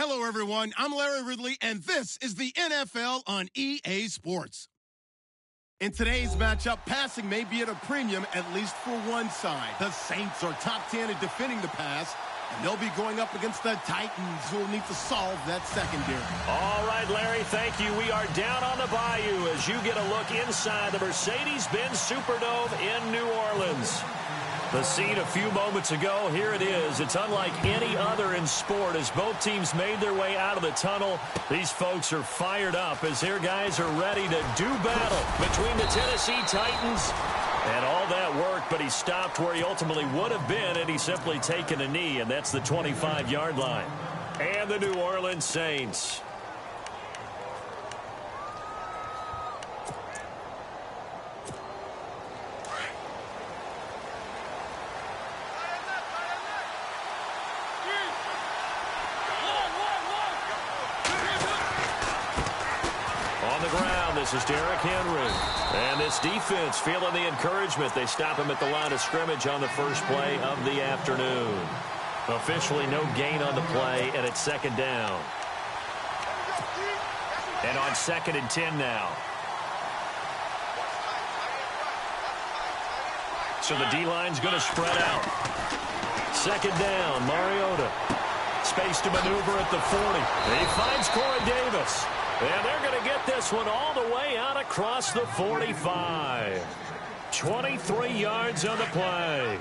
Hello, everyone. I'm Larry Ridley, and this is the NFL on EA Sports. In today's matchup, passing may be at a premium, at least for one side. The Saints are top 10 at defending the pass, and they'll be going up against the Titans, who will need to solve that secondary. All right, Larry, thank you. We are down on the bayou as you get a look inside the Mercedes-Benz Superdome in New Orleans. The scene a few moments ago, here it is. It's unlike any other in sport as both teams made their way out of the tunnel. These folks are fired up as their guys are ready to do battle between the Tennessee Titans and all that work, but he stopped where he ultimately would have been had he simply taken a knee, and that's the 25-yard line. And the New Orleans Saints. This is Derrick Henry. And this defense feeling the encouragement. They stop him at the line of scrimmage on the first play of the afternoon. Officially no gain on the play, and it's second down. And on 2nd and 10 now. So the D-line's going to spread out. Second down, Mariota. Space to maneuver at the 40. He finds Corey Davis. And they're going to get this one all the way out across the 45. 23 yards on the play.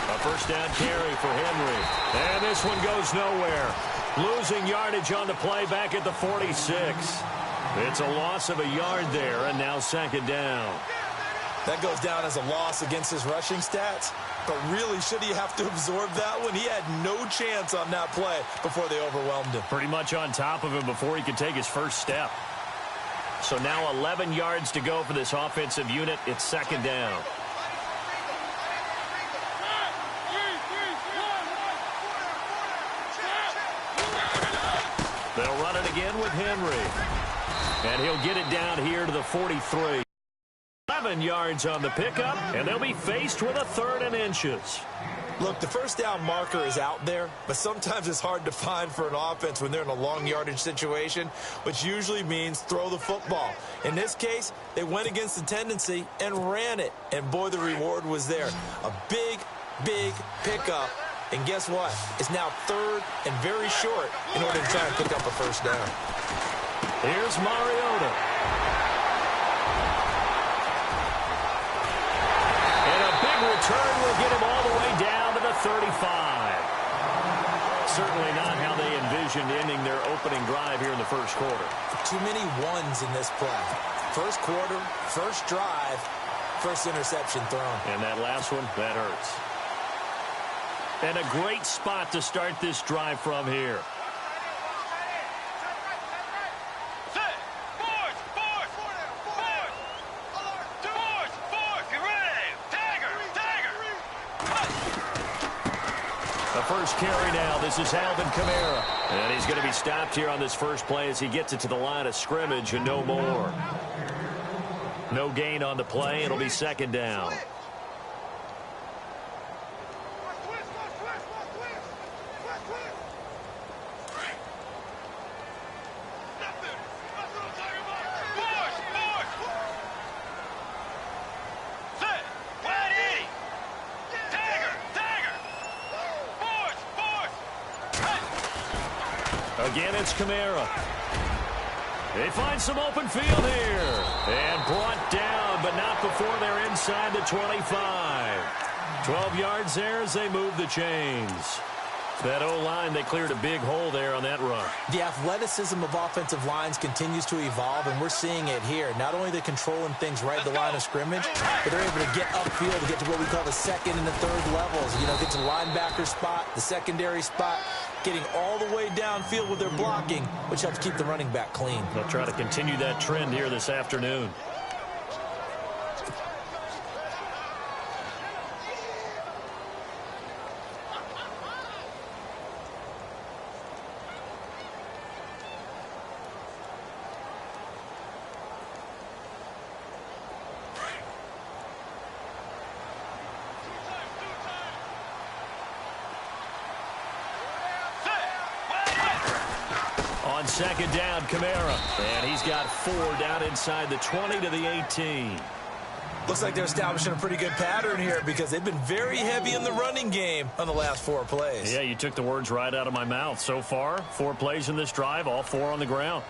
A first down carry for Henry. And this one goes nowhere. Losing yardage on the play back at the 46. It's a loss of a yard there, and now second down. That goes down as a loss against his rushing stats. But really, should he have to absorb that one? He had no chance on that play before they overwhelmed him. Pretty much on top of him before he could take his first step. So now 11 yards to go for this offensive unit. It's second down. They'll run it again with Henry. And he'll get it down here to the 43. 11 yards on the pickup, and they'll be faced with a 3rd and inches. Look, the first down marker is out there, but sometimes it's hard to find for an offense when they're in a long yardage situation, which usually means throw the football. In this case, they went against the tendency and ran it, and boy, the reward was there. A big, big pickup, and guess what? It's now 3rd and very short in order to try and pick up a first down. Here's Mariota. Return will get him all the way down to the 35. Certainly not how they envisioned ending their opening drive here in the first quarter. Too many ones in this play. First quarter, first drive, first interception thrown. And that last one, that hurts. And a great spot to start this drive from here. First carry now. This is Alvin Kamara. And he's going to be stopped here on this first play as he gets it to the line of scrimmage and no more. No gain on the play. It'll be second down. Again, it's Kamara. They find some open field here. And brought down, but not before they're inside the 25. 12 yards there as they move the chains. That O-line, they cleared a big hole there on that run. The athleticism of offensive lines continues to evolve, and we're seeing it here. Not only are they controlling things right at the line of scrimmage, but they're able to get upfield to get to what we call the 2nd and the 3rd levels. You know, get to the linebacker spot, the secondary spot, getting all the way downfield with their blocking, which helps keep the running back clean. They'll try to continue that trend here this afternoon. On second down, Kamara. And he's got 4 down inside the 20 to the 18. Looks like they're establishing a pretty good pattern here because they've been very heavy in the running game on the last 4 plays. Yeah, you took the words right out of my mouth. So far, 4 plays in this drive, all 4 on the ground.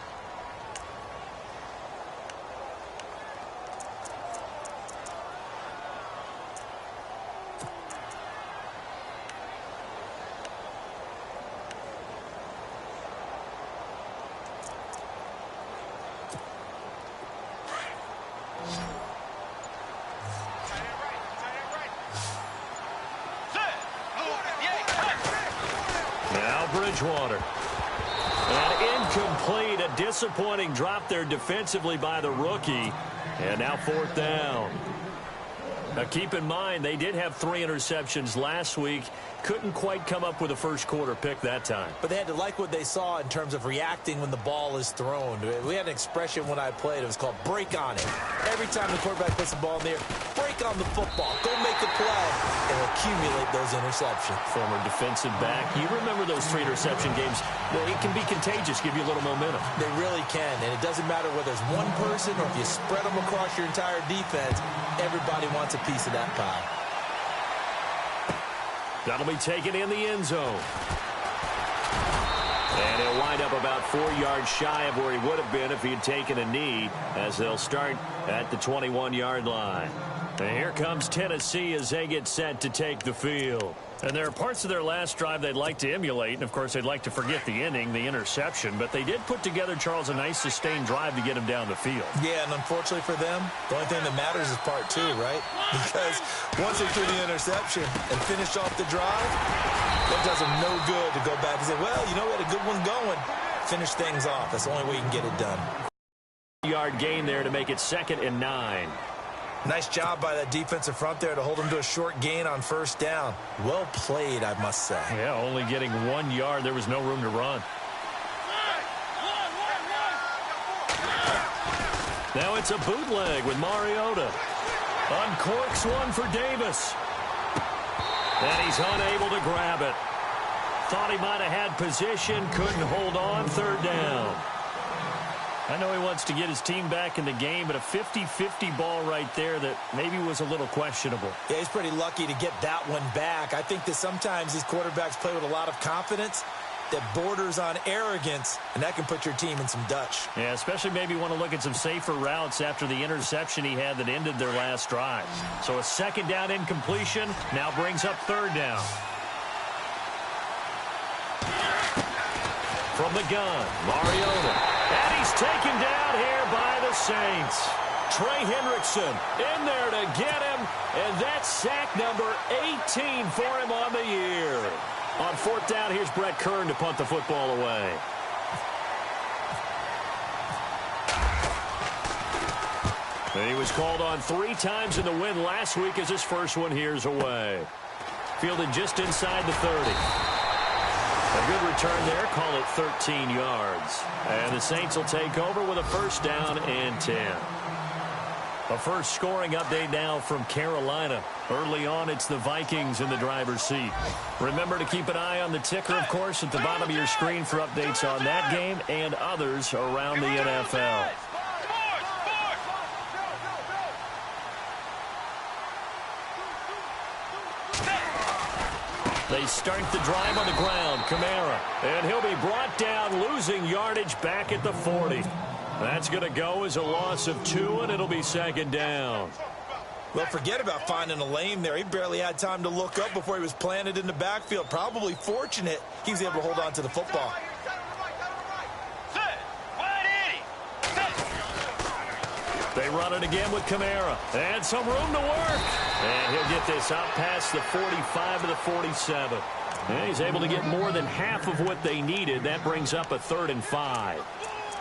Bridgewater. And incomplete. A disappointing drop there defensively by the rookie. And now 4th down. Now keep in mind, they did have 3 interceptions last week. Couldn't quite come up with a first-quarter pick that time. But they had to like what they saw in terms of reacting when the ball is thrown. We had an expression when I played. It was called break on it. Every time the quarterback puts the ball in the air, break on the football. Go make a play and accumulate those interceptions. Former defensive back. You remember those 3 interception games. Well, it can be contagious, give you a little momentum. They really can, and it doesn't matter whether it's one person or if you spread them across your entire defense. Everybody wants a piece of that pie. That'll be taken in the end zone. And he'll wind up about 4 yards shy of where he would have been if he had taken a knee, as they'll start at the 21-yard line. And here comes Tennessee as they get set to take the field. And there are parts of their last drive they'd like to emulate, and of course they'd like to forget the inning, the interception, but they did put together, Charles, a nice sustained drive to get him down the field. Yeah, and unfortunately for them, the only thing that matters is part 2, right? Because once they threw the interception and finished off the drive, that does them no good to go back and say, well, you know, we had a good one going. Finish things off. That's the only way you can get it done. Yard gain there to make it 2nd and 9. Nice job by that defensive front there to hold him to a short gain on 1st down. Well played, I must say. Yeah, only getting 1 yard. There was no room to run. Now it's a bootleg with Mariota. Uncorks one for Davis. And he's unable to grab it. Thought he might have had position, couldn't hold on. 3rd down. I know he wants to get his team back in the game, but a 50-50 ball right there that maybe was a little questionable. Yeah, he's pretty lucky to get that one back. I think that sometimes these quarterbacks play with a lot of confidence that borders on arrogance, and that can put your team in some Dutch. Yeah, especially maybe want to look at some safer routes after the interception he had that ended their last drive. So a 2nd down incompletion now brings up 3rd down. From the gun, Mariota. And he's taken down here by the Saints. Trey Hendrickson in there to get him, and that's sack number 18 for him on the year. On 4th down, here's Brett Kern to punt the football away. And he was called on 3 times in the win last week as his first one here's away. Fielded just inside the 30. A good return there. Call it 13 yards. And the Saints will take over with a 1st down and 10. A first scoring update now from Carolina. Early on, it's the Vikings in the driver's seat. Remember to keep an eye on the ticker, of course, at the bottom of your screen for updates on that game and others around the NFL. They start the drive on the ground. Kamara. And he'll be brought down, losing yardage back at the 40. That's going to go as a loss of 2, and it'll be 2nd down. Well, forget about finding a lane there. He barely had time to look up before he was planted in the backfield. Probably fortunate he was able to hold on to the football. They run it again with Kamara. And some room to work. And he'll get this out past the 45 to the 47. And he's able to get more than half of what they needed. That brings up a 3rd and 5.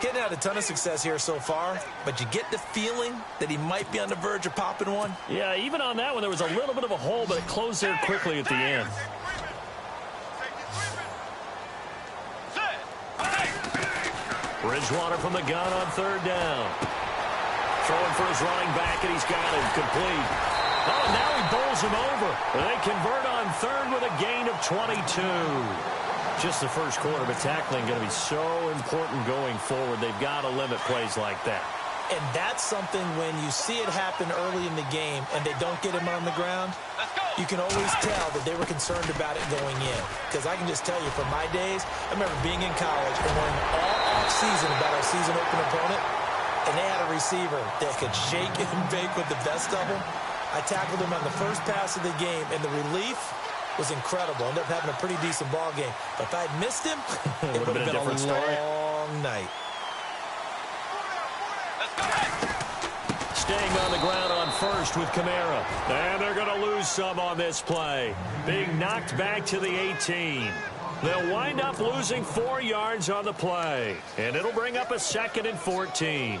Getting out a ton of success here so far, but you get the feeling that he might be on the verge of popping one. Yeah, even on that one, there was a little bit of a hole, but it closed there quickly at the end. Bridgewater from the gun on 3rd down. Throwing for his running back, and he's got him complete. Oh, and now he bowls him over. They convert on 3rd with a gain of 22. Just the first quarter, but tackling going to be so important going forward. They've got to limit plays like that. And that's something when you see it happen early in the game and they don't get him on the ground, you can always tell that they were concerned about it going in. Because I can just tell you from my days, I remember being in college and worrying all off-season about our season-open opponent, and they had a receiver that could shake and bake with the best of them. I tackled him on the first pass of the game, and the relief was incredible. Ended up having a pretty decent ball game. But if I had missed him, it would have been a long night. Staying on the ground on first with Kamara. And they're going to lose some on this play. Being knocked back to the 18. They'll wind up losing 4 yards on the play. And it'll bring up a 2nd and 14.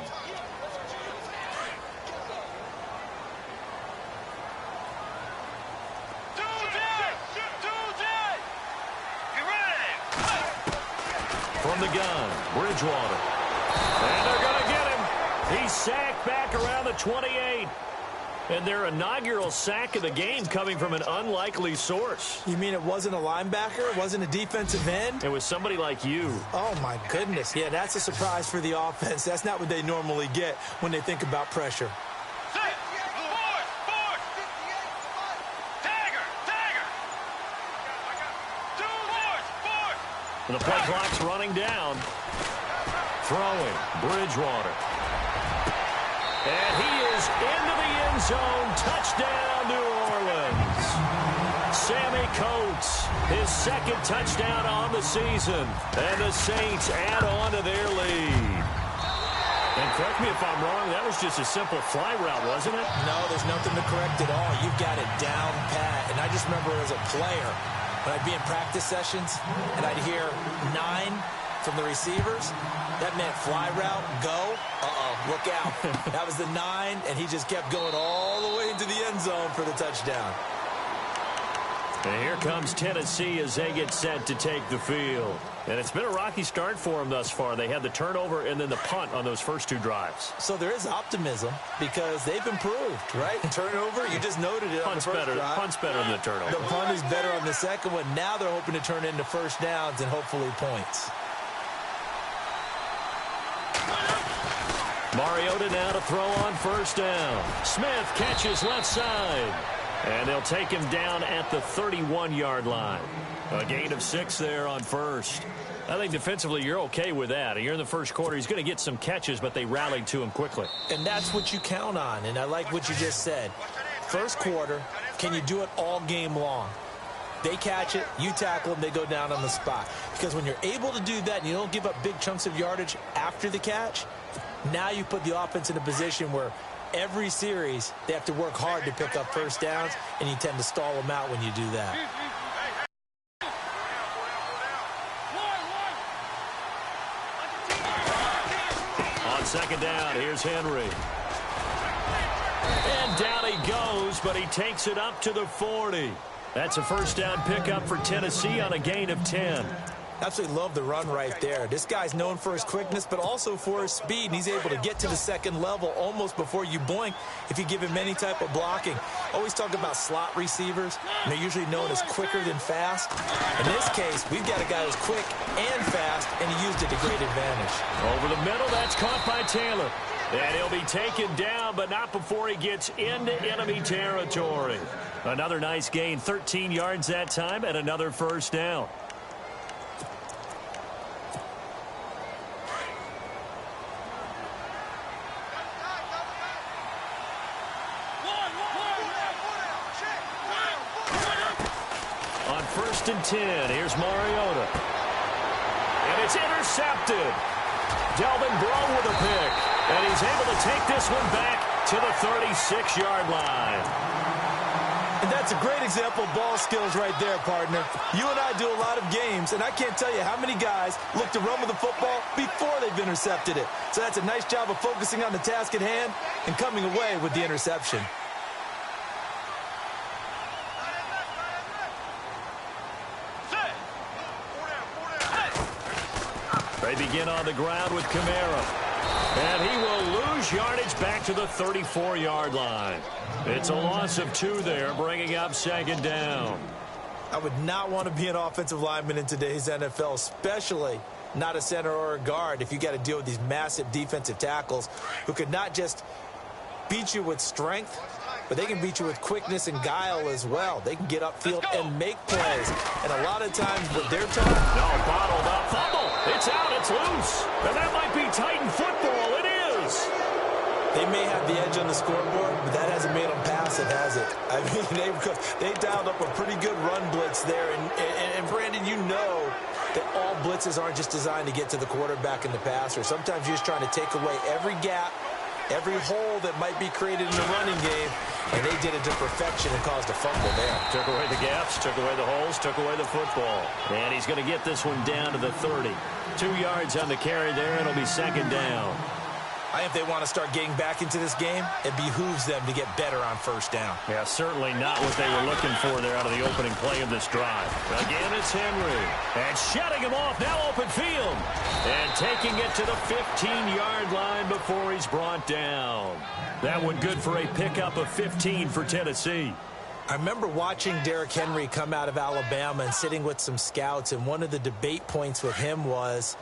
From the gun, Bridgewater. And they're going to get him. He's sacked back around the 28. And their inaugural sack of the game coming from an unlikely source. You mean it wasn't a linebacker? It wasn't a defensive end? It was somebody like you. Oh, my goodness. Yeah, that's a surprise for the offense. That's not what they normally get when they think about pressure. And the play clock's running down. Throwing, Bridgewater. And he is into the end zone. Touchdown, New Orleans. Sammy Coates, his 2nd touchdown on the season. And the Saints add on to their lead. And correct me if I'm wrong, that was just a simple fly route, wasn't it? No, there's nothing to correct at all. You've got it down pat. And I just remember as a player, when I'd be in practice sessions and I'd hear 9 from the receivers, that meant fly route, go, look out. That was the 9, and he just kept going all the way into the end zone for the touchdown. And here comes Tennessee as they get set to take the field. And it's been a rocky start for them thus far. They had the turnover and then the punt on those first 2 drives. So there is optimism because they've improved, right? Turnover, you just noted it on the first drive. Punt's better than the turnover. The punt is better on the second one. Now they're hoping to turn into first downs and hopefully points. Mariota now to throw on first down. Smith catches left side. And they'll take him down at the 31-yard line. A gain of 6 there on first. I think defensively you're okay with that. You're in the first quarter. He's going to get some catches, but they rallied to him quickly. And that's what you count on, and I like what you just said. First quarter, can you do it all game long? They catch it, you tackle them, they go down on the spot. Because when you're able to do that and you don't give up big chunks of yardage after the catch, now you put the offense in a position where every series they have to work hard to pick up first downs, and you tend to stall them out when you do that. On second down, here's Henry. And down he goes, but he takes it up to the 40. That's a first down pickup for Tennessee on a gain of 10. Absolutely love the run right there. This guy's known for his quickness, but also for his speed. And he's able to get to the second level almost before you blink if you give him any type of blocking. Always talk about slot receivers, and they're usually known as quicker than fast. In this case, we've got a guy who's quick and fast, and he used it to great advantage. Over the middle, that's caught by Taylor. And he'll be taken down, but not before he gets into enemy territory. Another nice gain, 13 yards that time, and another first down. On 1st and 10, here's Mariota. And it's intercepted. Delvin Breaux with a pick. And he's able to take this one back to the 36-yard line. And that's a great example of ball skills right there, partner. You and I do a lot of games, and I can't tell you how many guys look to run with the football before they've intercepted it. So that's a nice job of focusing on the task at hand and coming away with the interception. They begin on the ground with Kamara. And he will lose yardage back to the 34-yard line. It's a loss of 2 there, bringing up second down. I would not want to be an offensive lineman in today's NFL, especially not a center or a guard, if you got to deal with these massive defensive tackles who could not just beat you with strength, but they can beat you with quickness and guile as well. They can get upfield and make plays. And a lot of times what they're taught... No, bottled up. Fumble. It's out. It's loose. And that might be Titan football. It is. They may have the edge on the scoreboard, but that hasn't made them passive, has it? I mean, they dialed up a pretty good run blitz there. And Brandon, you know that all blitzes aren't just designed to get to the quarterback and the passer. Sometimes you're just trying to take away every gap, every hole that might be created in the running game, and they did it to perfection and caused a fumble there. Took away the gaps, took away the holes, took away the football. And he's going to get this one down to the 30. 2 yards on the carry there, and it'll be second down. I think if they want to start getting back into this game, it behooves them to get better on first down. Yeah, certainly not what they were looking for there out of the opening play of this drive. Again, it's Henry. And shutting him off, now open field. And taking it to the 15-yard line before he's brought down. That one good for a pickup of 15 for Tennessee. I remember watching Derrick Henry come out of Alabama and sitting with some scouts, and one of the debate points with him was,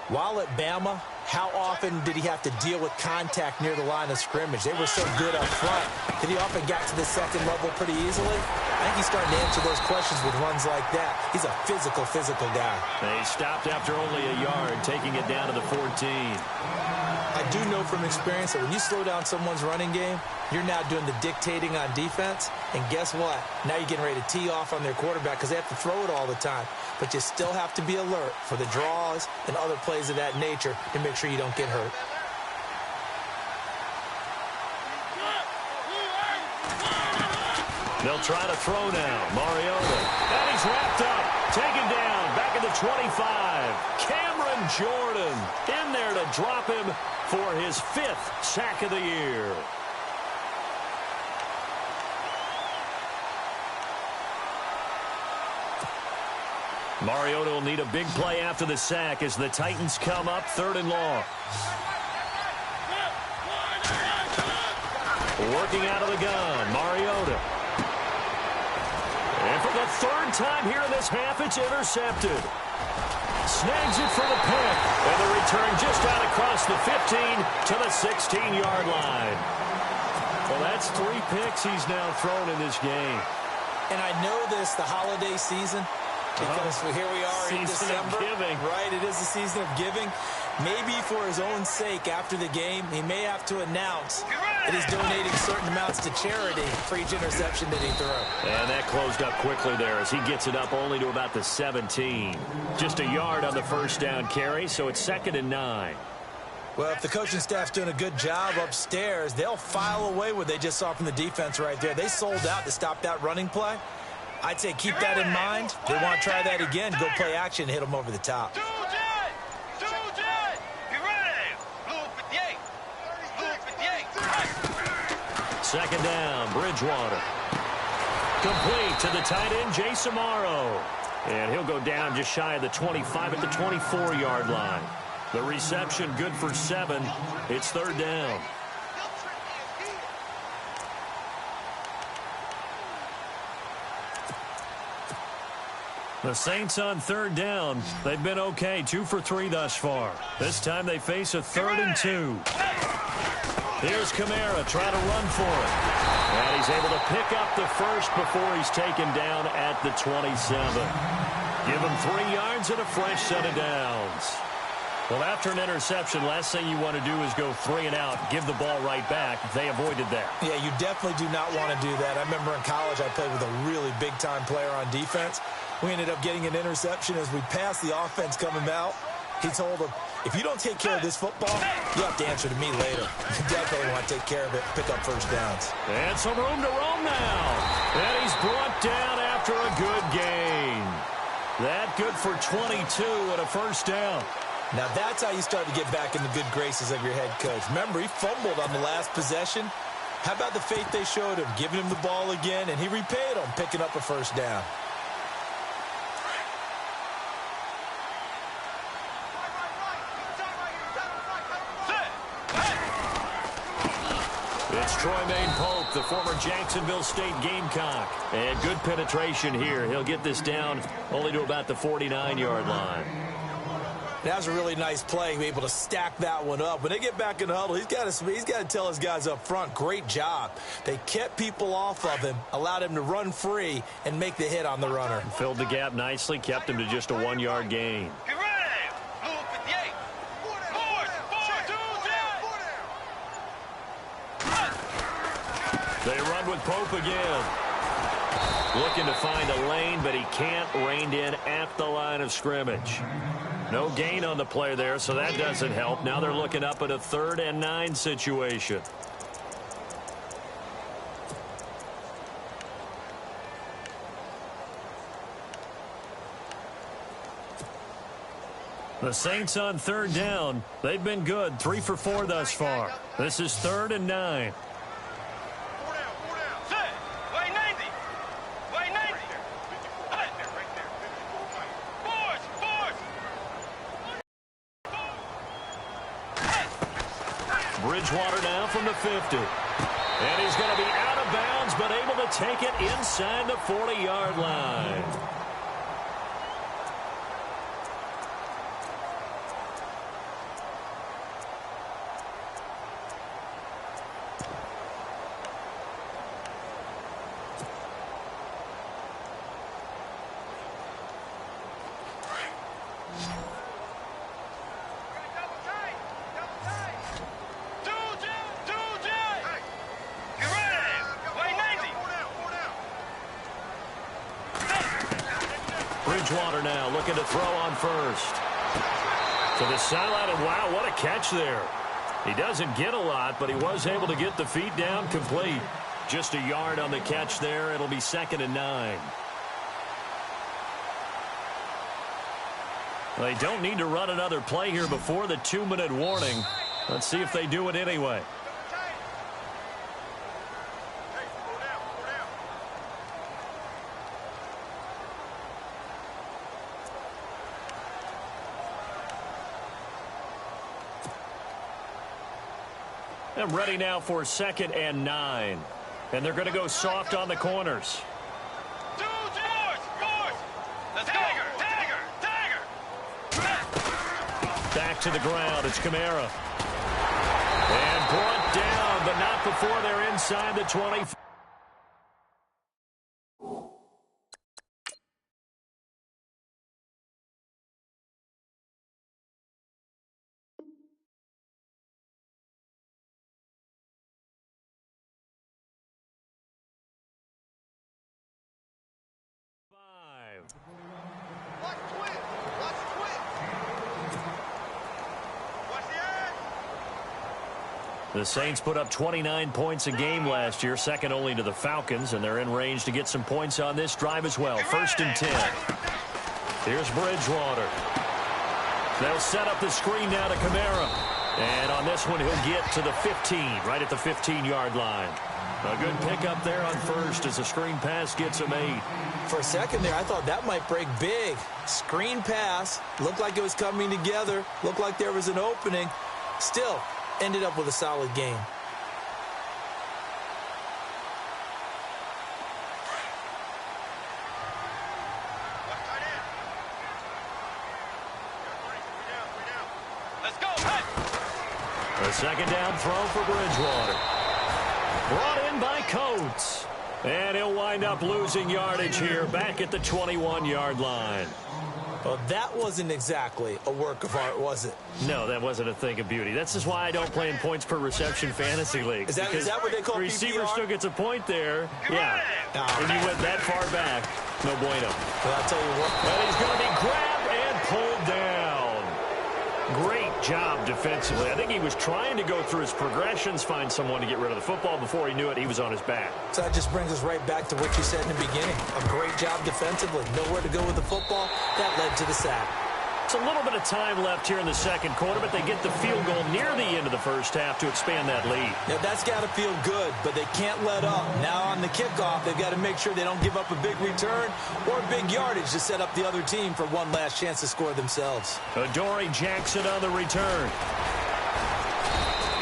while at Bama, how often did he have to deal with contact near the line of scrimmage? They were so good up front that he often got to the second level pretty easily. I think he's starting to answer those questions with runs like that. He's a physical guy. They stopped after only a yard, taking it down to the 14. I do know from experience that when you slow down someone's running game, you're now doing the dictating on defense. And guess what? Now you're getting ready to tee off on their quarterback because they have to throw it all the time. But you still have to be alert for the draws and other plays of that nature to make sure you don't get hurt. They'll try to throw now. Mariota. And he's wrapped up. Taken down. Back at the 25. Cameron Jordan in there to drop him for his 5th sack of the year. Mariota will need a big play after the sack as the Titans come up 3rd and long. Working out of the gun, Mariota. And for the 3rd time here in this half, it's intercepted. Snags it for the pick. And the return just out across the 15 to the 16-yard line. Well, that's 3 picks he's now thrown in this game. And I know this, the holiday season, because here we are in December. Right, it is the season of giving. Maybe for his own sake after the game, he may have to announce that he's donating certain amounts to charity for each interception that he threw. And that closed up quickly there as he gets it up only to about the 17. Just a yard on the first down carry, so it's 2nd and 9. Well, if the coaching staff's doing a good job upstairs, they'll file away what they just saw from the defense right there. They sold out to stop that running play. I'd say keep that in mind. They want to try that again, go play action, hit them over the top. Second down, Bridgewater. Complete to the tight end, Jason Amaro. And he'll go down just shy of the 25 at the 24-yard line. The reception good for 7. It's 3rd down. The Saints on 3rd down. They've been okay, 2 for 3 thus far. This time they face a 3rd and 2. Here's Kamara trying to run for it. And he's able to pick up the first before he's taken down at the 27. Give him 3 yards and a fresh set of downs. Well, after an interception, last thing you want to do is go 3 and out, give the ball right back. They avoided that. Yeah, you definitely do not want to do that. I remember in college I played with a really big-time player on defense. We ended up getting an interception as we passed the offense coming out. He told him, if you don't take care of this football, you have to answer to me later. You definitely want to take care of it, pick up first downs. And some room to roam now. And he's brought down after a good gain. That good for 22 and a first down. Now that's how you start to get back in the good graces of your head coach. Remember, he fumbled on the last possession. How about the faith they showed him, giving him the ball again, and he repaid them, picking up a first down. It's Troymaine Pope, the former Jacksonville State Gamecock. And good penetration here. He'll get this down only to about the 49-yard line. That was a really nice play, able to stack that one up. When they get back in the huddle, he's got to tell his guys up front, great job. They kept people off of him, allowed him to run free, and make the hit on the runner. Filled the gap nicely, kept him to just a 1-yard gain. They run with Pope again. Looking to find a lane, but he can't. Reined in at the line of scrimmage. No gain on the play there, so that doesn't help. Now they're looking up at a 3rd and 9 situation. The Saints on 3rd down. They've been good, 3 for 4 thus far. This is 3rd and 9. Bridgewater now from the 50. And he's going to be out of bounds, but able to take it inside the 40-yard line. Bridgewater now looking to throw on first. To the sideline, and wow, what a catch there. He doesn't get a lot, but he was able to get the feet down complete. Just a yard on the catch there. It'll be 2nd and 9. They don't need to run another play here before the 2-minute warning. Let's see if they do it anyway. And ready now for 2nd and 9. And they're going to go soft on the corners. Back to the ground. It's Kamara. And brought down, but not before they're inside the 20. The Saints put up 29 points a game last year, second only to the Falcons, and they're in range to get some points on this drive as well. 1st and 10. Here's Bridgewater. They'll set up the screen now to Kamara. And on this one, he'll get to the 15, right at the 15-yard line. A good pickup there on first as the screen pass gets him 8. For a second there, I thought that might break big. Screen pass. Looked like it was coming together. Looked like there was an opening. Still, ended up with a solid game. Let's go. A 2nd down throw for Bridgewater. Brought in by Coates. And he'll wind up losing yardage here back at the 21-yard line. Well, that wasn't exactly a work of art, was it? No, that wasn't a thing of beauty. That's just why I don't play in points per reception fantasy leagues. Is that what they call PPR? The receiver still gets a point there. Yeah. When you went that far back, no bueno. Well, I'll tell you what. But he's going to be grabbed and pulled down. Great job defensively. I think he was trying to go through his progressions, find someone to get rid of the football. Before he knew it, he was on his back. So that just brings us right back to what you said in the beginning. A great job defensively. Nowhere to go with the football. That led to the sack. It's a little bit of time left here in the second quarter, but they get the field goal near the end of the first half to expand that lead. Yeah, that's got to feel good, but they can't let up. Now on the kickoff, they've got to make sure they don't give up a big return or big yardage to set up the other team for one last chance to score themselves. Adoree Jackson on the return.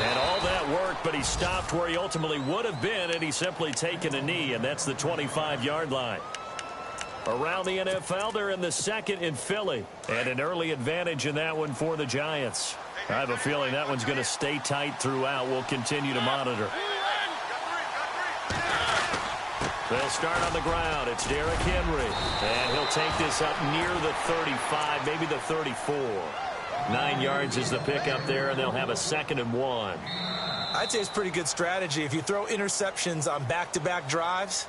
And all that work, but he stopped where he ultimately would have been, and he's simply taken a knee, and that's the 25-yard line. Around the NFL, they're in the second in Philly, and an early advantage in that one for the Giants. I have a feeling that one's going to stay tight throughout. We'll continue to monitor. They'll start on the ground. It's Derrick Henry, and he'll take this up near the 35, maybe the 34. 9 yards is the pickup there, and they'll have a 2nd and 1. I'd say it's pretty good strategy. If you throw interceptions on back-to-back drives,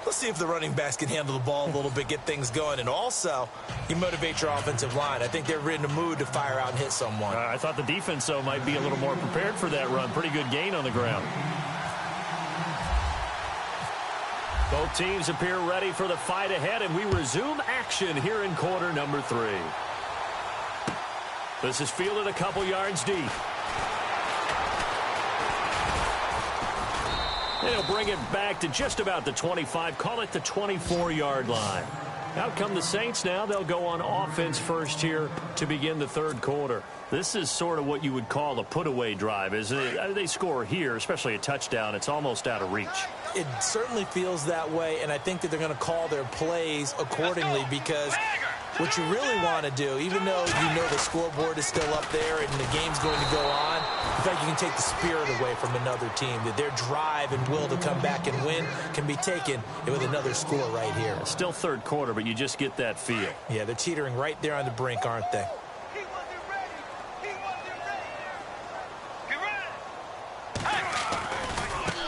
let's see if the running backs can handle the ball a little bit, get things going. And also, you motivate your offensive line. I think they're in the mood to fire out and hit someone. I thought the defense, though, might be a little more prepared for that run. Pretty good gain on the ground. Both teams appear ready for the fight ahead, and we resume action here in quarter number 3. This is fielded a couple yards deep. They'll bring it back to just about the 25, call it the 24-yard line. Out come the Saints now. They'll go on offense first here to begin the third quarter. This is sort of what you would call a put-away drive, isn't it? They score here, especially a touchdown. It's almost out of reach. It certainly feels that way, and I think that they're going to call their plays accordingly because what you really want to do, even though you know the scoreboard is still up there and the game's going to go on, in fact, you can take the spirit away from another team, that their drive and will to come back and win can be taken with another score right here. Still third quarter, but you just get that feel. Yeah, they're teetering right there on the brink, aren't they?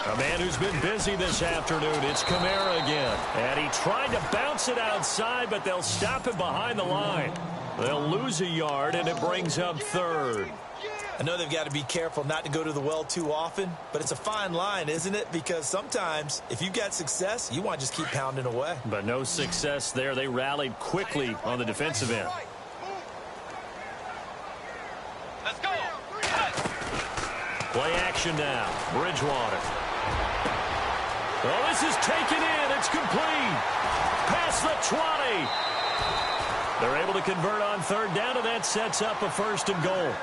A man who's been busy this afternoon, it's Kamara again. And he tried to bounce it outside, but they'll stop him behind the line. They'll lose a yard, and it brings up 3rd. I know they've got to be careful not to go to the well too often, but it's a fine line, isn't it? Because sometimes, if you've got success, you want to just keep pounding away. But no success there. They rallied quickly on the defensive end. Let's go. Play action now. Bridgewater. Oh, this is taken in. It's complete. Past the 20. They're able to convert on 3rd down, and that sets up a 1st and goal.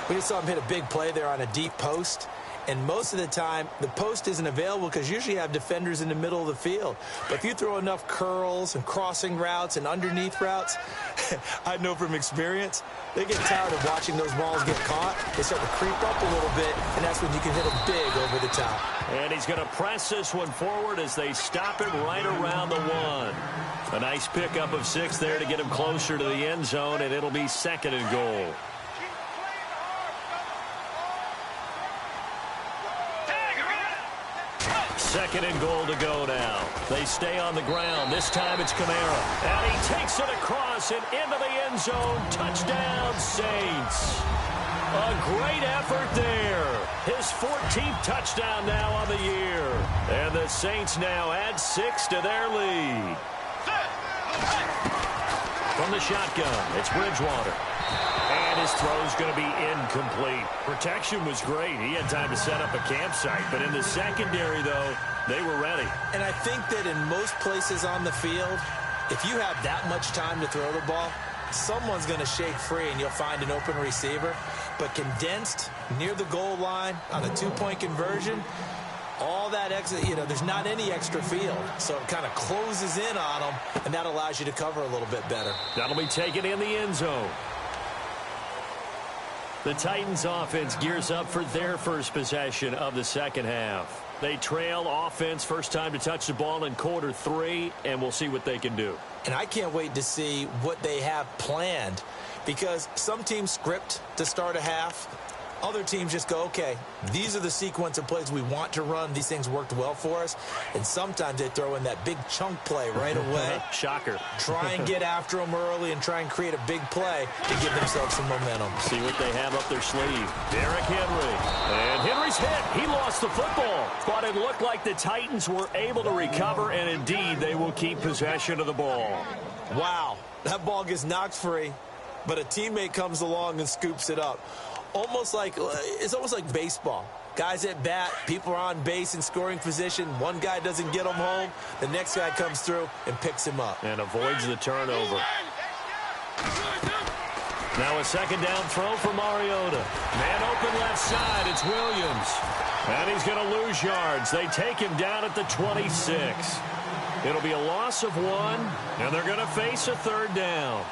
We just saw him hit a big play there on a deep post. And most of the time, the post isn't available because usually you have defenders in the middle of the field. But if you throw enough curls and crossing routes and underneath routes, I know from experience, they get tired of watching those balls get caught. They start to creep up a little bit, and that's when you can hit them big over the top. And he's going to press this one forward as they stop him right around the 1. A nice pickup of 6 there to get him closer to the end zone, and it'll be 2nd and goal. Second and goal to go now. They stay on the ground. This time it's Kamara. And he takes it across and into the end zone. Touchdown, Saints. A great effort there. His 14th touchdown now on the year. And the Saints now add 6 to their lead. From the shotgun, it's Bridgewater. And his throw's going to be incomplete. Protection was great. He had time to set up a campsite. But in the secondary, though, they were ready. And I think that in most places on the field, if you have that much time to throw the ball, someone's going to shake free and you'll find an open receiver. But condensed near the goal line on a 2-point conversion, all that extra, there's not any extra field. So it kind of closes in on them, and that allows you to cover a little bit better. That'll be taken in the end zone. The Titans offense gears up for their first possession of the second half. They trail offense, first time to touch the ball in quarter 3, and we'll see what they can do. And I can't wait to see what they have planned, because some teams script to start a half. Other teams just go, okay, these are the sequence of plays we want to run. These things worked well for us. And sometimes they throw in that big chunk play right away. Shocker. Try and get after them early and try and create a big play to give themselves some momentum. See what they have up their sleeve. Derrick Henry. And Henry's hit. He lost the football. But it looked like the Titans were able to recover, and indeed they will keep possession of the ball. Wow. That ball gets knocked free, but a teammate comes along and scoops it up. It's almost like baseball. Guys at bat, people are on base in scoring position. One guy doesn't get him home. The next guy comes through and picks him up. And avoids the turnover. Now a second down throw for Mariota. Man open left outside. It's Williams. And he's going to lose yards. They take him down at the 26. It'll be a loss of 1, and they're going to face a third down.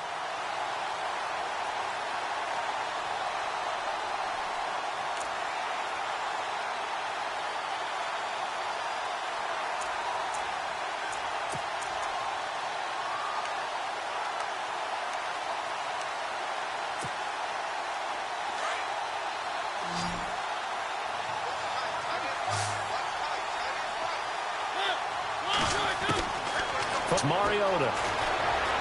Mariota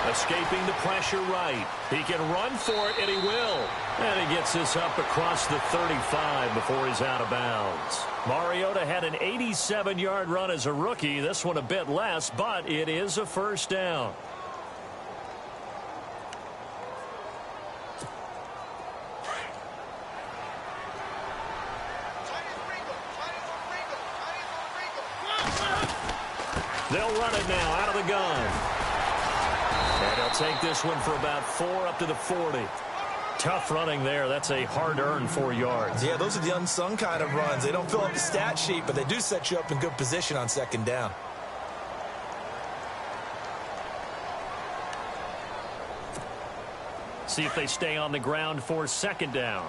escaping the pressure right. He can run for it, and he will. And he gets this up across the 35 before he's out of bounds. Mariota had an 87-yard run as a rookie. This one a bit less, but it is a first down. They'll run it now out of the gun. And they'll take this one for about 4 up to the 40. Tough running there. That's a hard-earned 4 yards. Yeah, those are the unsung kind of runs. They don't fill up the stat sheet, but they do set you up in good position on second down. See if they stay on the ground for second down.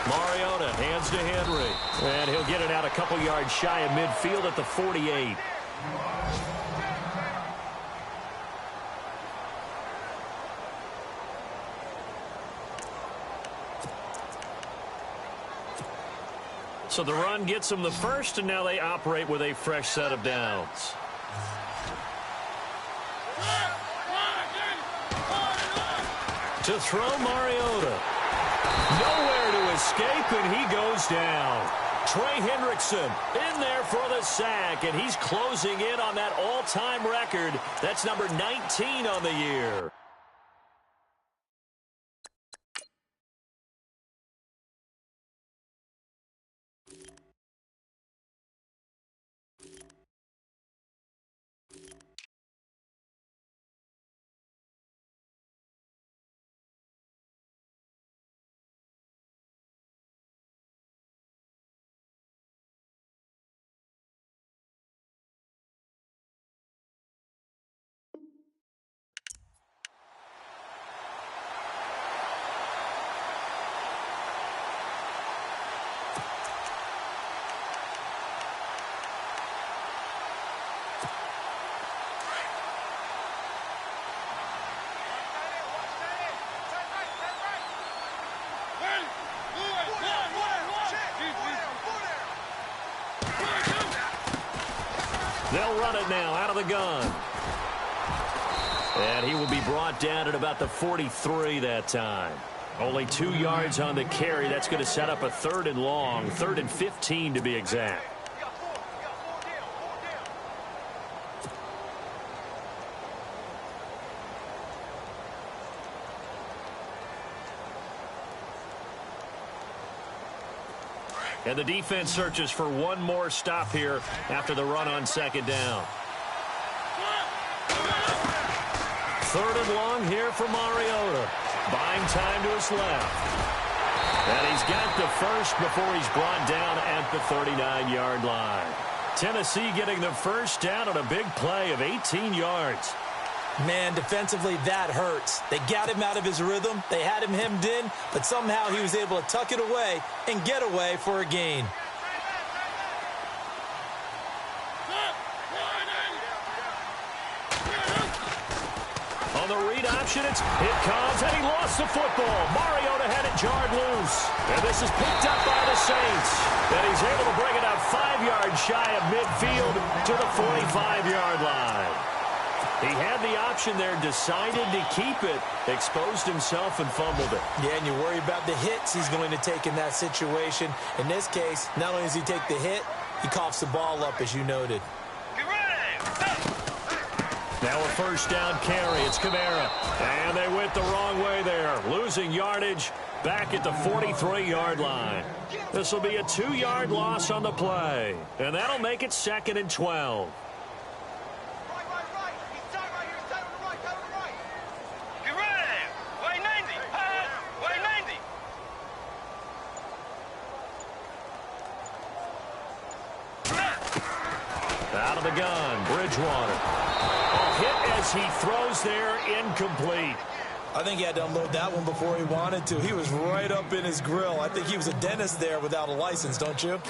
Mariota hands to Henry. And he'll get it out a couple yards shy of midfield at the 48. So the run gets them the first, and now they operate with a fresh set of downs. To throw Mariota. Nowhere to escape, and he goes down. Trey Hendrickson in there for the sack, and he's closing in on that all-time record. That's number 19 on the year. They'll run it now out of the gun. And he will be brought down at about the 43 that time. Only 2 yards on the carry. That's going to set up a 3rd and long, 3rd and 15 to be exact. And the defense searches for one more stop here after the run on second down. 3rd and long here for Mariota. Buying time to his left. And he's got the first before he's brought down at the 39-yard line. Tennessee getting the first down on a big play of 18 yards. Man, defensively, that hurts. They got him out of his rhythm. They had him hemmed in, but somehow he was able to tuck it away and get away for a gain. On the read option, it comes, and he lost the football. Mariota had it jarred loose. And this is picked up by the Saints. And he's able to bring it up 5 yards shy of midfield to the 45-yard line. He had the option there, decided to keep it, exposed himself and fumbled it. Yeah, and you worry about the hits he's going to take in that situation. In this case, not only does he take the hit, he coughs the ball up, as you noted. Now a first down carry. It's Kamara. And they went the wrong way there. Losing yardage back at the 43-yard line. This will be a 2-yard loss on the play. And that'll make it 2nd and 12. of the gun. Bridgewater. A hit as he throws there, incomplete. I think he had to unload that one before he wanted to. He was right up in his grill. I think he was a dentist there without a license, don't you?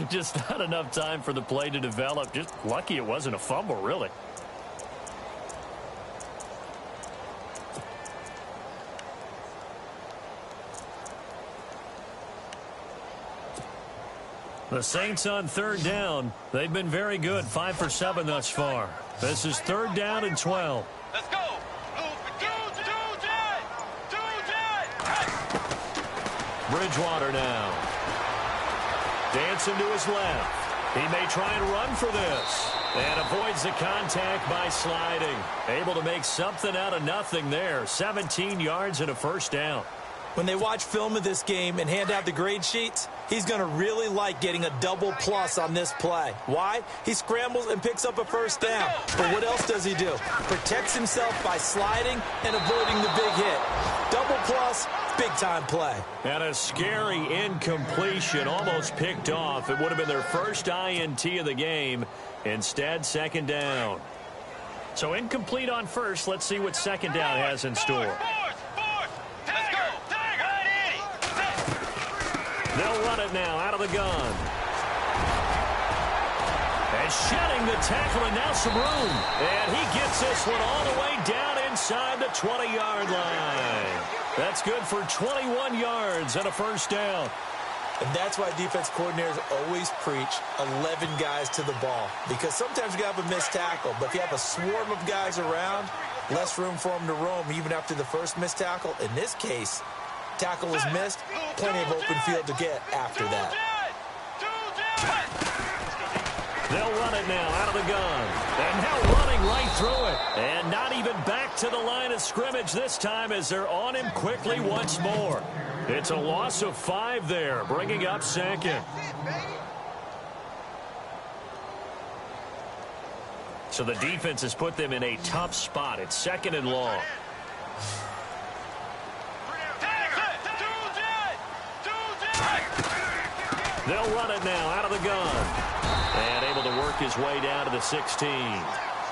Just not enough time for the play to develop. Just lucky it wasn't a fumble, really. The Saints on third down. They've been very good, 5 for 7 thus far. This is 3rd down and 12. Let's go. Bridgewater now. Dancing to his left. He may try and run for this. And avoids the contact by sliding. Able to make something out of nothing there. 17 yards and a first down. When they watch film of this game and hand out the grade sheets, he's going to really like getting a double plus on this play. Why? He scrambles and picks up a first down. But what else does he do? Protects himself by sliding and avoiding the big hit. Double plus, big-time play. And a scary incompletion, almost picked off. It would have been their first INT of the game. Instead, 2nd down. So incomplete on first. Let's see what 2nd down has in store. They'll run it now out of the gun. And shedding the tackle, and now some room. And he gets this one all the way down inside the 20-yard line. That's good for 21 yards and a first down. And that's why defense coordinators always preach 11 guys to the ball. Because sometimes you have a missed tackle, but if you have a swarm of guys around, less room for them to roam even after the first missed tackle. In this case, tackle was missed, plenty of open field to get after that. They'll run it now out of the gun. And now running right through it. And not even back to the line of scrimmage this time as they're on him quickly once more. It's a loss of 5 there, bringing up 2nd. So the defense has put them in a tough spot. It's 2nd and long. They'll run it now out of the gun. And able to work his way down to the 16.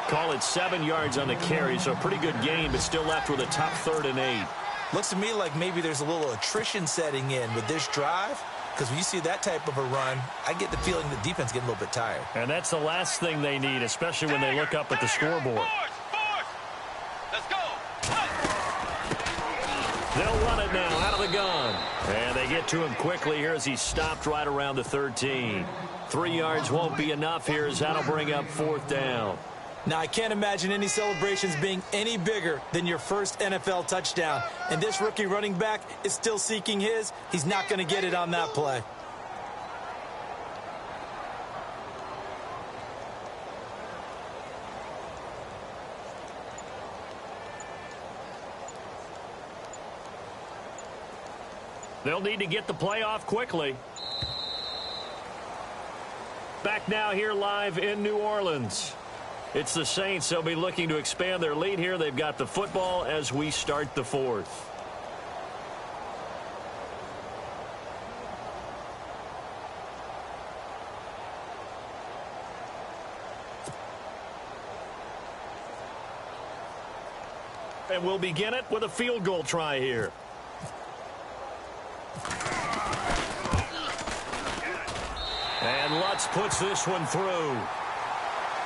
Call it 7 yards on the carry, so a pretty good game, but still left with a top 3rd and 8. Looks to me like maybe there's a little attrition setting in with this drive. Because when you see that type of a run, I get the feeling the defense getting a little bit tired. And that's the last thing they need, especially when they look up at the scoreboard. Let's go. They'll run it now out of the gun. And they get to him quickly here as he's stopped right around the 13. 3 yards won't be enough here as that'll bring up 4th down. Now, I can't imagine any celebrations being any bigger than your first NFL touchdown. And this rookie running back is still seeking his. He's not going to get it on that play. They'll need to get the play off quickly. Back now here live in New Orleans. It's the Saints. They'll be looking to expand their lead here. They've got the football as we start the 4th. And we'll begin it with a field goal try here. And Lutz puts this one through.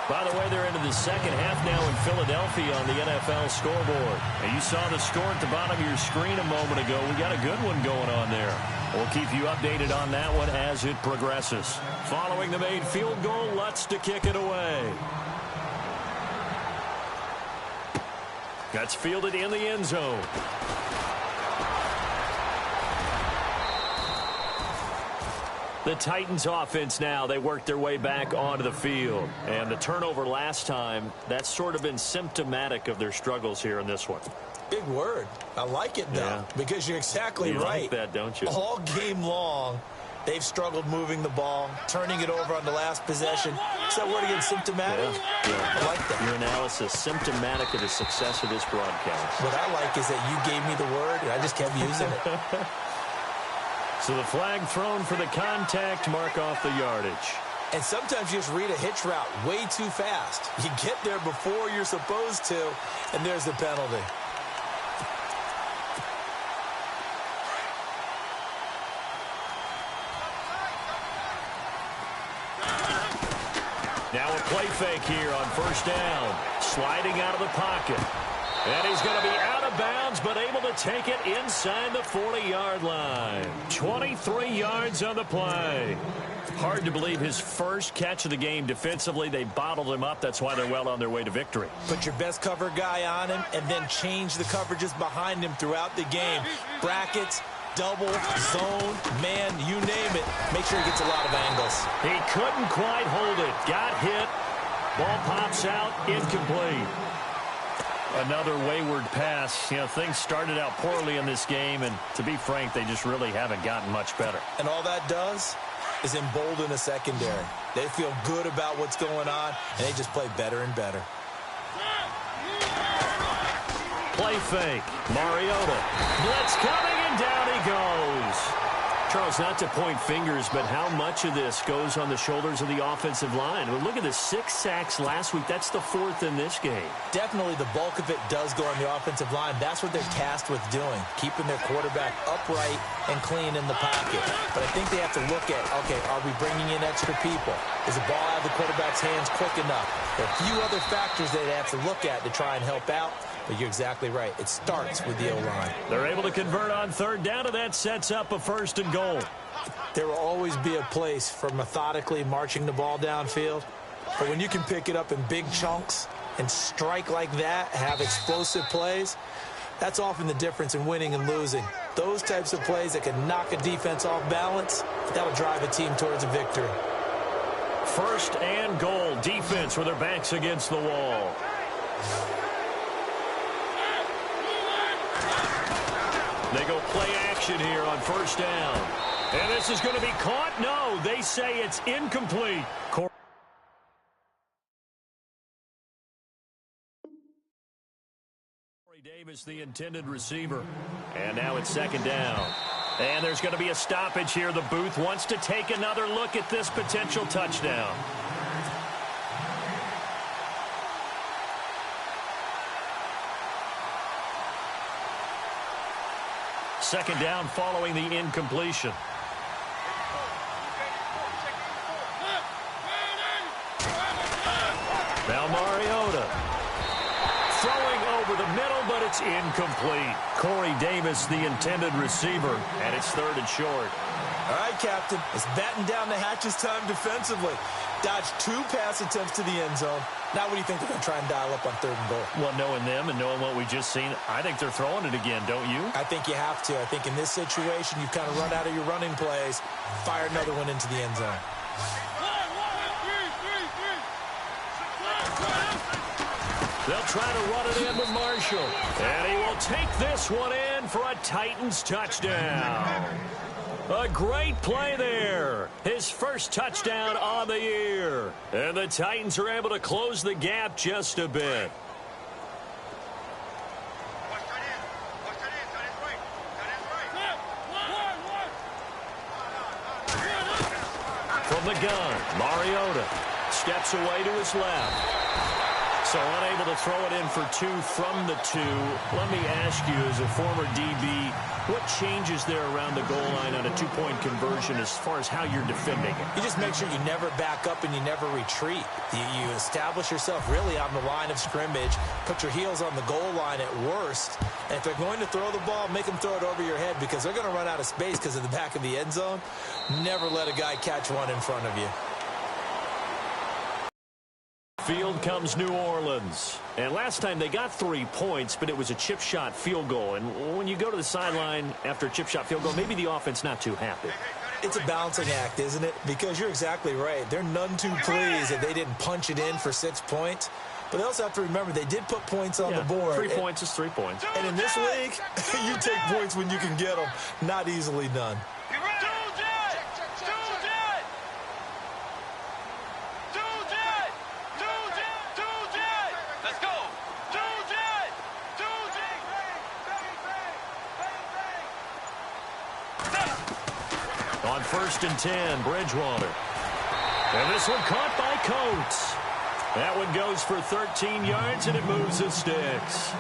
By the way, they're into the second half now in Philadelphia on the NFL scoreboard. And you saw the score at the bottom of your screen a moment ago. We got a good one going on there. We'll keep you updated on that one as it progresses. Following the made field goal, Lutz to kick it away. That's fielded in the end zone. The Titans offense now, they worked their way back onto the field. And the turnover last time, that's sort of been symptomatic of their struggles here in this one. Big word. I like it, though, because you're exactly right. You like that, don't you? All game long, they've struggled moving the ball, turning it over on the last possession. Is that word again, symptomatic? Yeah. I like that. Your analysis, symptomatic of the success of this broadcast. What I like is that you gave me the word, and I just kept using it. So the flag thrown for the contact, mark off the yardage. And sometimes you just read a hitch route way too fast. You get there before you're supposed to, and there's the penalty. Now a play fake here on first down. Sliding out of the pocket. And he's going to be out of bounds, but able to take it inside the 40-yard line. 23 yards on the play. Hard to believe his first catch of the game defensively. They bottled him up. That's why they're well on their way to victory. Put your best cover guy on him and then change the coverages behind him throughout the game. Brackets, double, zone, man, you name it. Make sure he gets a lot of angles. He couldn't quite hold it. Got hit. Ball pops out. Incomplete. Another wayward pass. You know, things started out poorly in this game, and to be frank, they just really haven't gotten much better. And all that does is embolden the secondary. They feel good about what's going on, and they just play better and better. Play fake. Mariota. Blitz coming, and down he goes. Charles, not to point fingers, but how much of this goes on the shoulders of the offensive line? Well, look at the 6 sacks last week. That's the 4th in this game. Definitely the bulk of it does go on the offensive line. That's what they're tasked with doing, keeping their quarterback upright and clean in the pocket. But I think they have to look at, okay, are we bringing in extra people? Is the ball out of the quarterback's hands quick enough? There are a few other factors they'd have to look at to try and help out. But you're exactly right. It starts with the O-line. They're able to convert on third down, and that sets up a 1st and goal. There will always be a place for methodically marching the ball downfield. But when you can pick it up in big chunks and strike like that, have explosive plays, that's often the difference in winning and losing. Those types of plays that can knock a defense off balance, that'll drive a team towards a victory. 1st and goal. Defense with their backs against the wall. They go play action here on first down. And this is going to be caught. No, they say it's incomplete. Corey Davis, the intended receiver. And now it's 2nd down. And there's going to be a stoppage here. The booth wants to take another look at this potential touchdown. Second down following the incompletion. Now Mariota. Throwing over the middle, but it's incomplete. Corey Davis, the intended receiver, and it's 3rd and short. All right, Captain. It's batten down the hatches time defensively. Dodged 2 pass attempts to the end zone. Now what do you think they're going to try and dial up on 3rd and goal? Well, knowing them and knowing what we just seen, I think they're throwing it again, don't you? I think you have to. I think in this situation, you've kind of run out of your running plays. Fire another one into the end zone. They'll try to run it in with Marshall. And he will take this one in for a Titans touchdown. A great play there. His first touchdown on the year. And the Titans are able to close the gap just a bit. From the gun, Mariota steps away to his left. So unable to throw it in for 2 from the 2. Let me ask you, as a former DB, what changes there around the goal line on a 2-point conversion as far as how you're defending it? You just make sure you never back up and you never retreat. You establish yourself really on the line of scrimmage, put your heels on the goal line at worst, and if they're going to throw the ball, make them throw it over your head because they're going to run out of space because of the back of the end zone. Never let a guy catch one in front of you. Field comes New Orleans. And last time they got 3 points, but it was a chip shot field goal. And when you go to the sideline after a chip shot field goal, maybe the offense not too happy. It's a balancing act, isn't it? Because you're exactly right. They're none too pleased that they didn't punch it in for 6 points. But they also have to remember they did put points on the board. 3 points is 3 points. And in this league, you take points when you can get them. Not easily done. On 1st and 10, Bridgewater. And this one caught by Coates. That one goes for 13 yards, and it moves the sticks.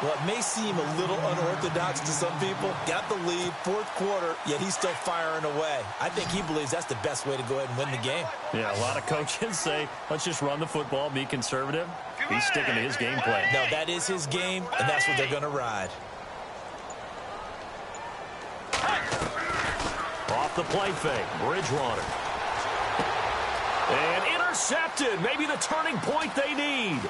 Well, it may seem a little unorthodox to some people. Got the lead, fourth quarter, yet he's still firing away. I think he believes that's the best way to go ahead and win the game. Yeah, a lot of coaches say, let's just run the football, be conservative. He's sticking to his game plan. No, that is his game, and that's what they're going to ride. Off the play fake, Bridgewater. And intercepted. Maybe the turning point they need.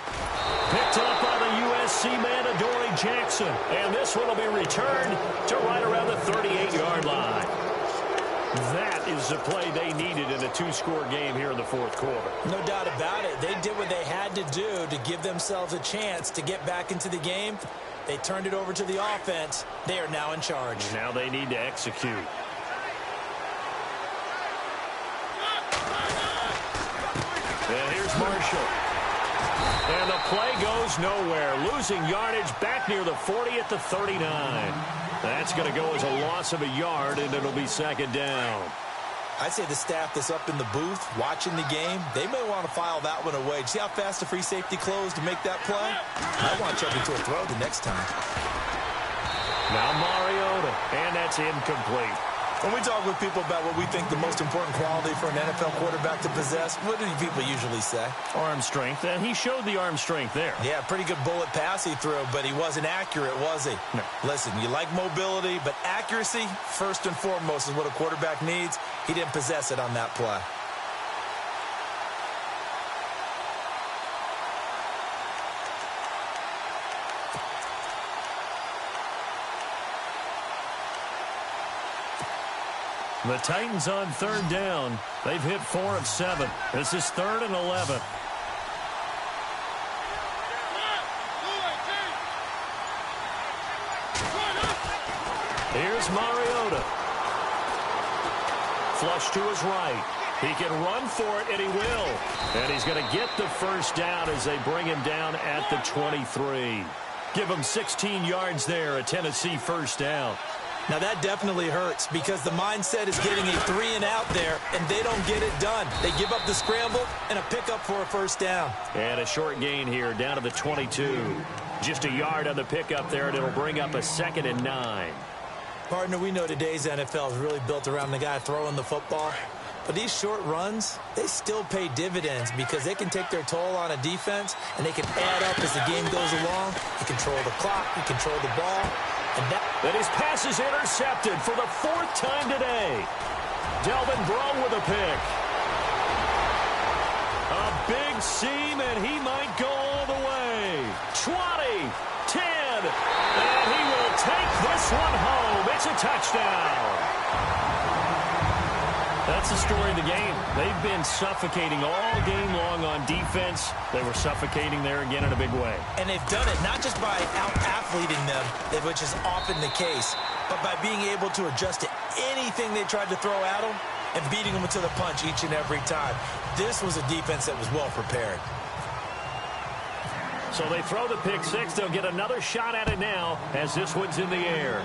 Picked up by the USC man, Adoree Jackson. And this one will be returned to right around the 38-yard line. That is the play they needed in a two-score game here in the fourth quarter. No doubt about it. They did what they had to do to give themselves a chance to get back into the game. They turned it over to the offense. They are now in charge. Now they need to execute. And here's Marshall. And the play goes nowhere. Losing yardage back near the 40 at the 39. That's going to go as a loss of a yard, and it'll be second down. I'd say the staff that's up in the booth watching the game, they may want to file that one away. See how fast the free safety closed to make that play? I want to chuck into a throw the next time. Now Mariota, and that's incomplete. When we talk with people about what we think the most important quality for an NFL quarterback to possess, what do people usually say? Arm strength, and he showed the arm strength there. Yeah, pretty good bullet pass he threw, but he wasn't accurate, was he? No. Listen, you like mobility, but accuracy, first and foremost, is what a quarterback needs. He didn't possess it on that play. The Titans on third down. They've hit 4 of 7. This is 3rd and 11. Here's Mariota. Flush to his right. He can run for it, and he will. And he's going to get the first down as they bring him down at the 23. Give him 16 yards there, a Tennessee first down. Now, that definitely hurts because the mindset is getting a 3 and out there, and they don't get it done. They give up the scramble and a pickup for a first down. And a short gain here down to the 22. Just a yard on the pickup there, and it'll bring up a 2nd and 9. Partner, we know today's NFL is really built around the guy throwing the football. But these short runs, they still pay dividends because they can take their toll on a defense, and they can add up as the game goes along. You control the clock, you control the ball. And his pass is intercepted for the 4th time today. Delvin Breaux with a pick. A big seam, and he might go all the way. 20, 10, and he will take this one home. It's a touchdown. That's the story of the game. They've been suffocating all game long on defense. They were suffocating there again in a big way. And they've done it not just by out-athleting them, which is often the case, but by being able to adjust to anything they tried to throw at them and beating them to the punch each and every time. This was a defense that was well prepared. So they throw the pick six. They'll get another shot at it now as this one's in the air.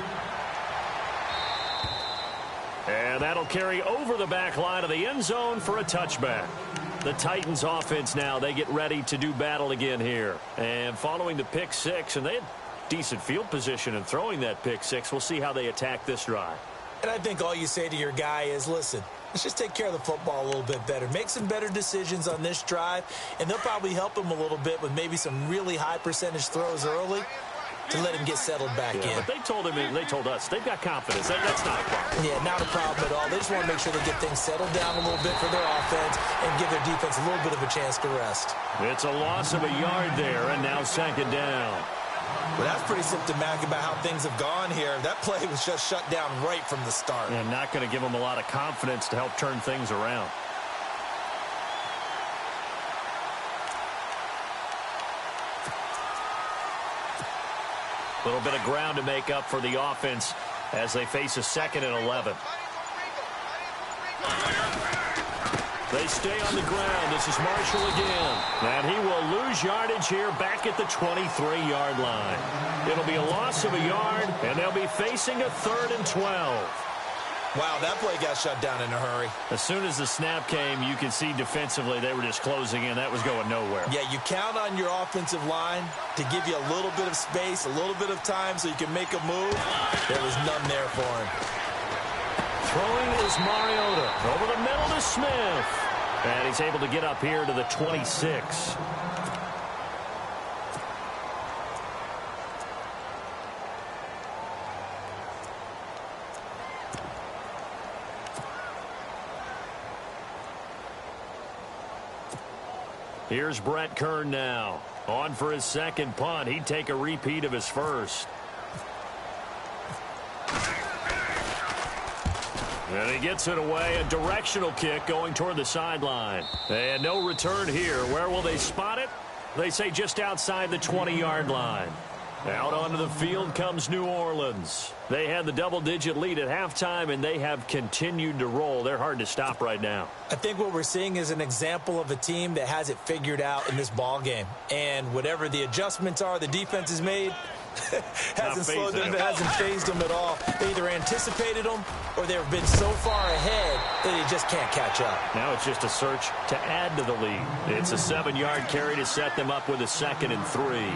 And that'll carry over the back line of the end zone for a touchback. The Titans offense now, they get ready to do battle again here. And following the pick six, and they had decent field position in throwing that pick six. We'll see how they attack this drive. And I think all you say to your guy is, listen, let's just take care of the football a little bit better. Make some better decisions on this drive, and they'll probably help him a little bit with maybe some really high percentage throws early to let him get settled back in. But they told us, they've got confidence. That's not a problem. Yeah, not a problem at all. They just want to make sure they get things settled down a little bit for their offense and give their defense a little bit of a chance to rest. It's a loss of a yard there, and now 2nd down. Well, that's pretty symptomatic about how things have gone here. That play was just shut down right from the start. And not going to give them a lot of confidence to help turn things around. A little bit of ground to make up for the offense as they face a 2nd and 11. They stay on the ground. This is Marshall again. And he will lose yardage here back at the 23-yard line. It'll be a loss of a yard, and they'll be facing a 3rd and 12. Wow, that play got shut down in a hurry. As soon as the snap came, you could see defensively they were just closing in. That was going nowhere. Yeah, you count on your offensive line to give you a little bit of space, a little bit of time so you can make a move. There was none there for him. Throwing is Mariota. Over the middle to Smith. And he's able to get up here to the 26. Here's Brett Kern now. On for his second punt. He'd take a repeat of his first. And he gets it away. A directional kick going toward the sideline. And no return here. Where will they spot it? They say just outside the 20-yard line. Out onto the field comes New Orleans. They had the double-digit lead at halftime, and they have continued to roll. They're hard to stop right now. I think what we're seeing is an example of a team that has it figured out in this ball game. And whatever the adjustments are the defense has made, hasn't slowed them, hasn't phased them at all. They either anticipated them or they've been so far ahead that they just can't catch up. Now it's just a search to add to the lead. It's a 7-yard carry to set them up with a 2nd and 3.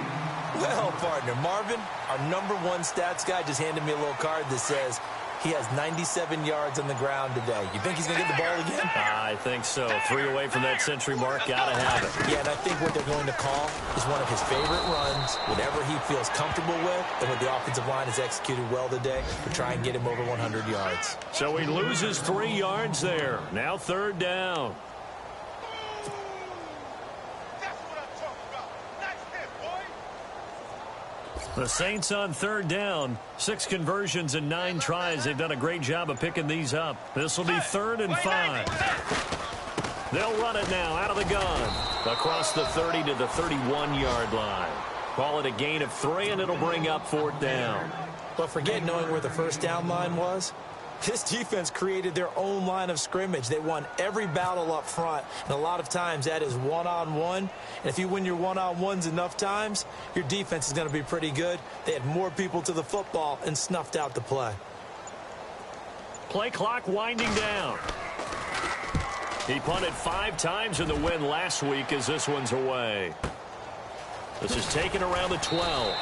Well, partner, Marvin, our #1 stats guy just handed me a little card that says he has 97 yards on the ground today. You think he's going to get the ball again? I think so. 3 away from that century mark. Got to have it. Yeah, and I think what they're going to call is one of his favorite runs, whatever he feels comfortable with, and what the offensive line has executed well today to try and get him over 100 yards. So he loses 3 yards there. Now 3rd down. The Saints on 3rd down. 6 conversions and 9 tries. They've done a great job of picking these up. This will be 3rd and 5. They'll run it now out of the gun. Across the 30 to the 31-yard line. Call it a gain of 3, and it'll bring up 4th down. But forget knowing where the first down line was. This defense created their own line of scrimmage. They won every battle up front, and a lot of times that is one-on-one. And if you win your one-on-ones enough times, your defense is going to be pretty good. They had more people to the football and snuffed out the play. Play clock winding down. He punted 5 times in the win last week as this one's away. This is taken around the 12.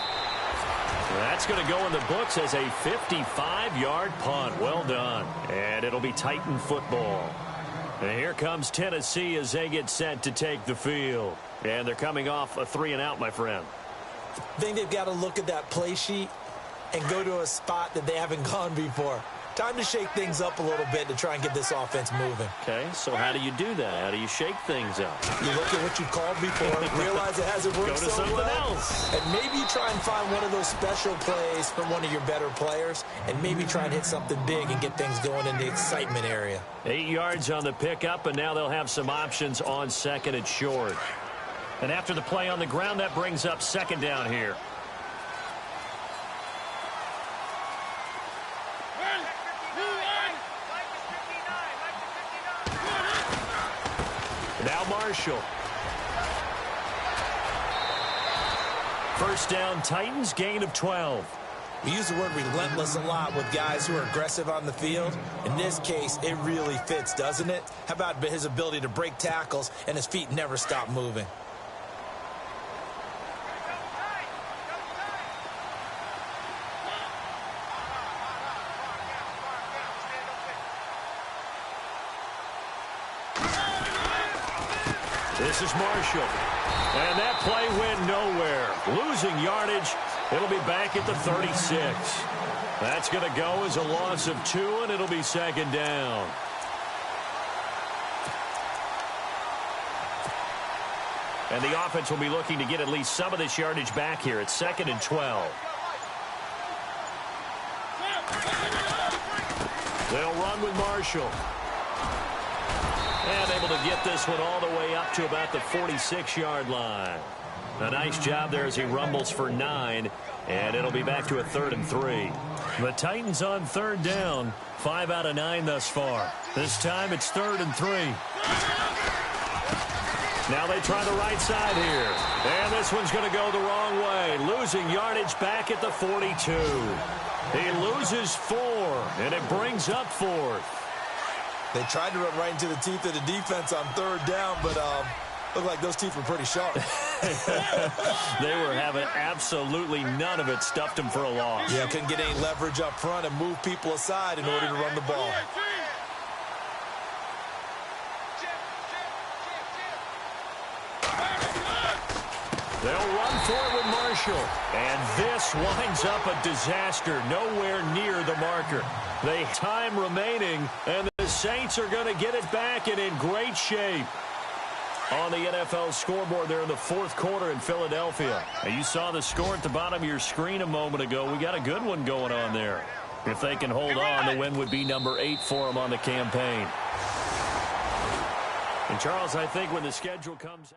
That's going to go in the books as a 55-yard punt. Well done. And it'll be Titan football. And here comes Tennessee as they get set to take the field. And they're coming off a 3-and-out, my friend. I think they've got to look at that play sheet and go to a spot that they haven't gone before. Time to shake things up a little bit to try and get this offense moving. Okay, so how do you do that? How do you shake things up? You look at what you called before, realize it hasn't worked so well. Go to something else. And maybe you try and find one of those special plays from one of your better players, and maybe try and hit something big and get things going in the excitement area. 8 yards on the pickup, and now they'll have some options on 2nd and short. And after the play on the ground, that brings up 2nd down here. Now Marshall. First down, Titans, gain of 12. We use the word relentless a lot with guys who are aggressive on the field. In this case, it really fits, doesn't it? How about his ability to break tackles and his feet never stop moving? This is Marshall. And that play went nowhere. Losing yardage. It'll be back at the 36. That's going to go as a loss of 2, and it'll be 2nd down. And the offense will be looking to get at least some of this yardage back here. It's 2nd and 12. They'll run with Marshall. And able to get this one all the way up to about the 46-yard line. A nice job there as he rumbles for 9. And it'll be back to a 3rd and 3. The Titans on 3rd down. 5 out of 9 thus far. This time it's 3rd and 3. Now they try the right side here. And this one's going to go the wrong way. Losing yardage back at the 42. He loses 4, and it brings up 4th. They tried to run right into the teeth of the defense on 3rd down, but looked like those teeth were pretty sharp. They were having absolutely none of it. Stuffed them for a loss. Yeah, couldn't get any leverage up front and move people aside in order to run the ball. They'll run for it with Marshall. And this winds up a disaster. Nowhere near the marker. They have time remaining, and the Saints are going to get it back and in great shape. On the NFL scoreboard there in the 4th quarter in Philadelphia. Now, you saw the score at the bottom of your screen a moment ago. We got a good one going on there. If they can hold on, the win would be number 8 for them on the campaign. And, Charles, I think when the schedule comes...